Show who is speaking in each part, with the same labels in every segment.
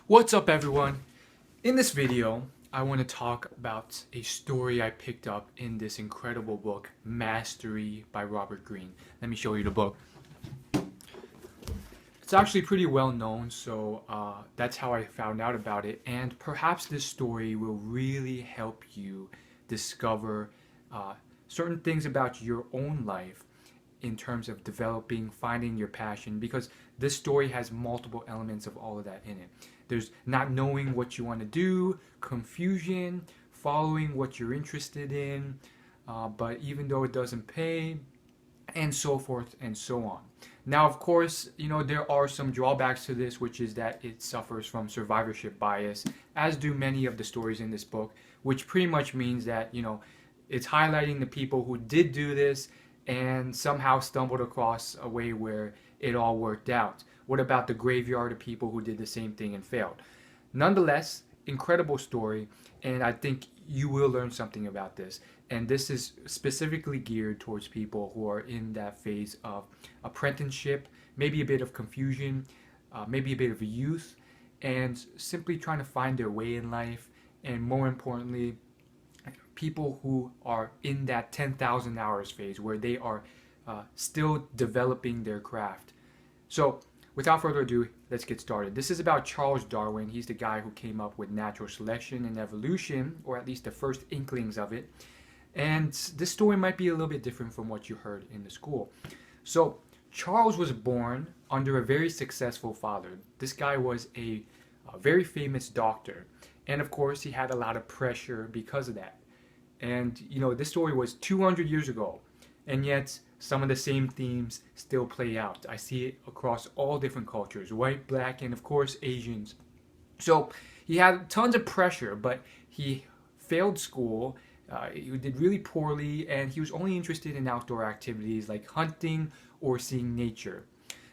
Speaker 1: What's up, everyone? In this video, I want to talk about a story I picked up in this incredible book, Mastery by Robert Greene. Let me show you the book. It's actually pretty well known, so that's how I found out about it. And perhaps this story will really help you discover certain things about your own life in terms of developing, finding your passion, because this story has multiple elements of all of that in it. There's not knowing what you want to do, confusion, following what you're interested in, but even though it doesn't pay, and so forth and so on. Now, of course, there are some drawbacks to this, which is that it suffers from survivorship bias, as do many of the stories in this book, which pretty much means that, it's highlighting the people who did do this and somehow stumbled across a way where it all worked out. What about the graveyard of people who did the same thing and failed? Nonetheless, incredible story, and I think you will learn something about this. And this is specifically geared towards people who are in that phase of apprenticeship, maybe a bit of confusion, maybe a bit of youth, and simply trying to find their way in life, and more importantly, people who are in that 10,000 hours phase where they are still developing their craft. So without further ado, let's get started. This is about Charles Darwin. He's the guy who came up with natural selection and evolution, or at least the first inklings of it. And this story might be a little bit different from what you heard in the school. So Charles was born under a very successful father. This guy was a very famous doctor. And of course, he had a lot of pressure because of that. And, this story was 200 years ago, and yet some of the same themes still play out. I see it across all different cultures, white, black, and of course, Asians. So he had tons of pressure, but he failed school. He did really poorly, and he was only interested in outdoor activities like hunting or seeing nature.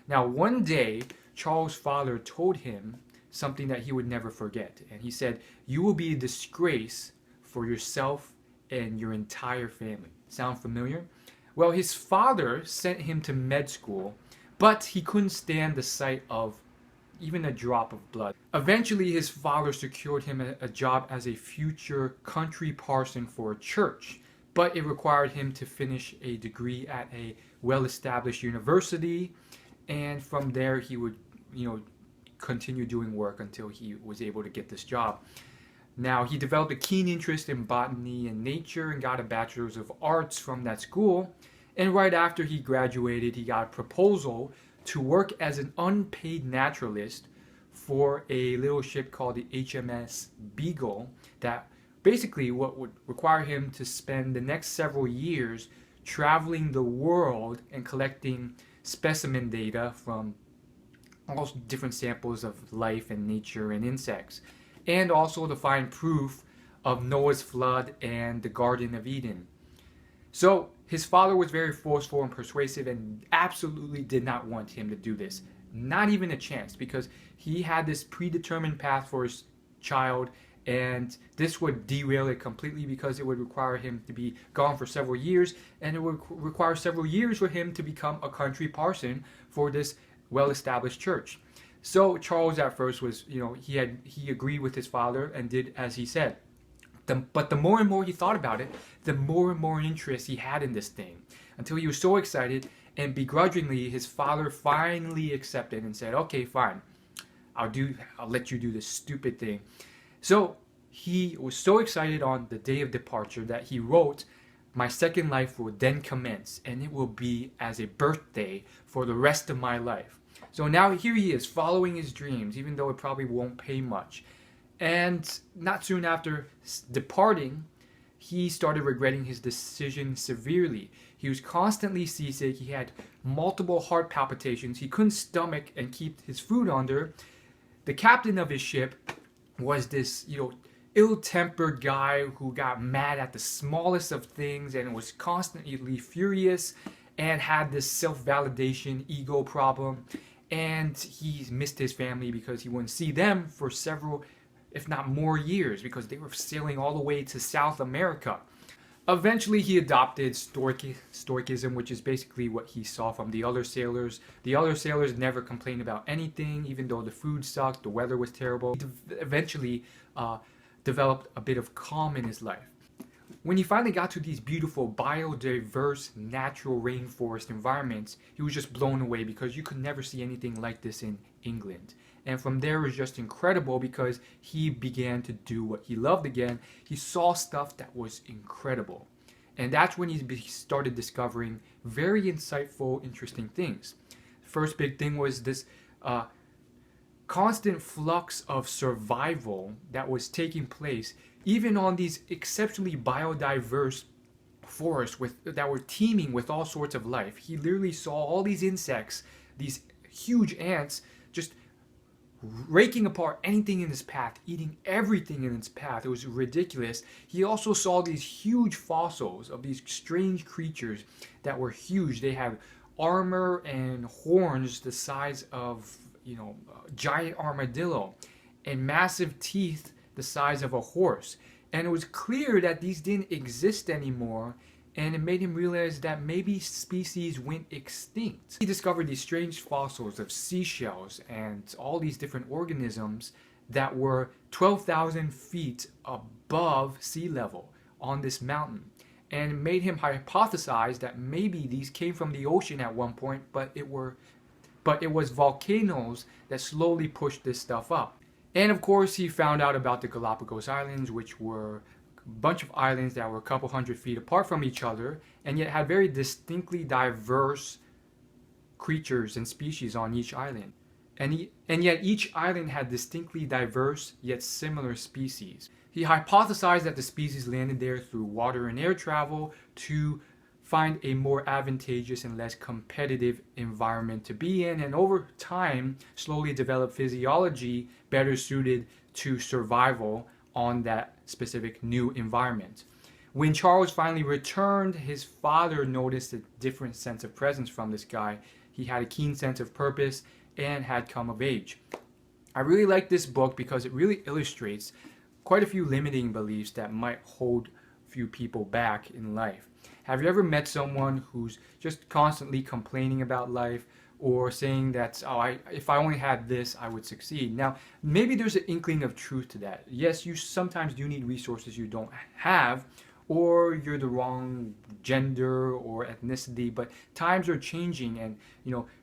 Speaker 1: Now, one day, Charles' father told him something that he would never forget. And he said, "You will be a disgrace for yourself and your entire family." Sound familiar? Well, his father sent him to med school, but he couldn't stand the sight of even a drop of blood. Eventually, his father secured him a job as a future country parson for a church, but it required him to finish a degree at a well-established university, and from there he would, continue doing work until he was able to get this job. Now, he developed a keen interest in botany and nature and got a bachelor's of arts from that school. And right after he graduated, he got a proposal to work as an unpaid naturalist for a little ship called the HMS Beagle that basically what would require him to spend the next several years traveling the world and collecting specimen data from all different samples of life and nature and insects, and also to find proof of Noah's flood and the Garden of Eden. So his father was very forceful and persuasive and absolutely did not want him to do this. Not even a chance, because he had this predetermined path for his child, and this would derail it completely because it would require him to be gone for several years, and it would require several years for him to become a country parson for this well-established church. So Charles at first was, he agreed with his father and did as he said. But the more and more he thought about it, the more and more interest he had in this thing, until he was so excited, and begrudgingly his father finally accepted and said, "Okay, fine, I'll let you do this stupid thing." So he was so excited on the day of departure that he wrote, "My second life will then commence, and it will be as a birthday for the rest of my life." So now here he is following his dreams, even though it probably won't pay much. And not soon after departing, he started regretting his decision severely. He was constantly seasick. He had multiple heart palpitations. He couldn't stomach and keep his food under. The captain of his ship was this, ill-tempered guy who got mad at the smallest of things and was constantly furious and had this self-validation ego problem. And he missed his family because he wouldn't see them for several, if not more years, because they were sailing all the way to South America. Eventually, he adopted Stoicism, which is basically what he saw from the other sailors. The other sailors never complained about anything, even though the food sucked, the weather was terrible. He eventually developed a bit of calm in his life. When he finally got to these beautiful, biodiverse, natural rainforest environments, he was just blown away because you could never see anything like this in England. And from there, it was just incredible because he began to do what he loved again. He saw stuff that was incredible. And that's when he started discovering very insightful, interesting things. The first big thing was this constant flux of survival that was taking place even on these exceptionally biodiverse forests that were teeming with all sorts of life. He literally saw all these insects, these huge ants, just raking apart anything in his path, eating everything in its path. It was ridiculous. He also saw these huge fossils of these strange creatures that were huge. They had armor and horns the size of, a giant armadillo, and massive teeth the size of a horse. And it was clear that these didn't exist anymore, and it made him realize that maybe species went extinct. He discovered these strange fossils of seashells and all these different organisms that were 12,000 feet above sea level on this mountain. And it made him hypothesize that maybe these came from the ocean at one point, but it was volcanoes that slowly pushed this stuff up. And of course, he found out about the Galapagos Islands, which were a bunch of islands that were a couple hundred feet apart from each other, and yet had very distinctly diverse creatures and species on each island. And yet each island had distinctly diverse yet similar species. He hypothesized that the species landed there through water and air travel to find a more advantageous and less competitive environment to be in, and over time slowly develop physiology better suited to survival on that specific new environment. When Charles finally returned, his father noticed a different sense of presence from this guy. He had a keen sense of purpose and had come of age. I really like this book because it really illustrates quite a few limiting beliefs that might hold few people back in life. Have you ever met someone who's just constantly complaining about life or saying that, if I only had this, I would succeed? Now, maybe there's an inkling of truth to that. Yes, you sometimes do need resources you don't have, or you're the wrong gender or ethnicity, but times are changing and,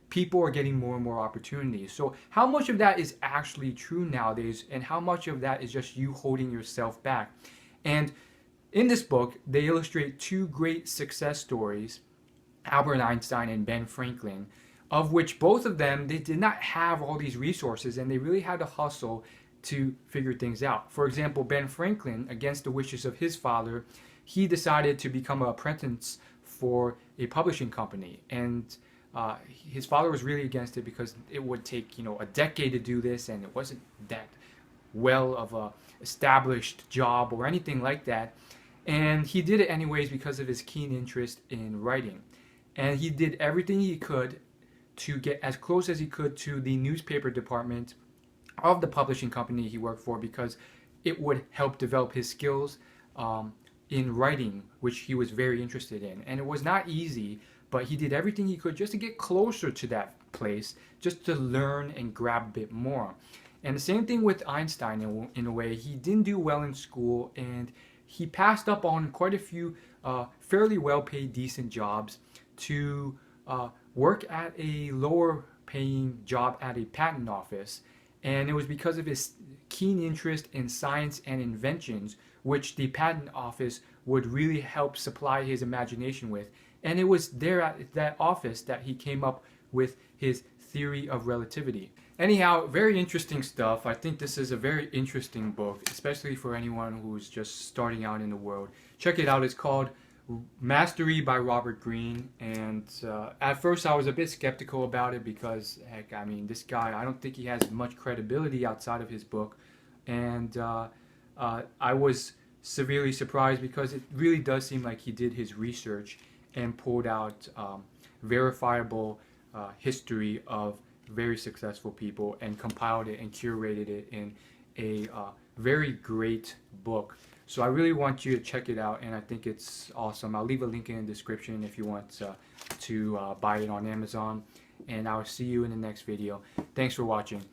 Speaker 1: people are getting more and more opportunities. So how much of that is actually true nowadays, and how much of that is just you holding yourself back? And in this book, they illustrate two great success stories, Albert Einstein and Ben Franklin, of which both of them, they did not have all these resources, and they really had to hustle to figure things out. For example, Ben Franklin, against the wishes of his father, he decided to become an apprentice for a publishing company. And his father was really against it because it would take, a decade to do this, and it wasn't that well of a established job or anything like that. And he did it anyways because of his keen interest in writing. And he did everything he could to get as close as he could to the newspaper department of the publishing company he worked for, because it would help develop his skills in writing, which he was very interested in. And it was not easy, but he did everything he could just to get closer to that place, just to learn and grab a bit more. And the same thing with Einstein in a way. He didn't do well in school, and he passed up on quite a few fairly well-paid, decent jobs to work at a lower-paying job at a patent office. And it was because of his keen interest in science and inventions, which the patent office would really help supply his imagination with. And it was there at that office that he came up with his theory of relativity. Anyhow, very interesting stuff. I think this is a very interesting book, especially for anyone who's just starting out in the world. Check it out. It's called Mastery by Robert Greene. And at first I was a bit skeptical about it because, heck, this guy, I don't think he has much credibility outside of his book. And I was severely surprised because it really does seem like he did his research and pulled out verifiable history of very successful people and compiled it and curated it in a very great book. So I really want you to check it out, and I think it's awesome. I'll leave a link in the description if you want to buy it on Amazon, and I'll see you in the next video. Thanks for watching.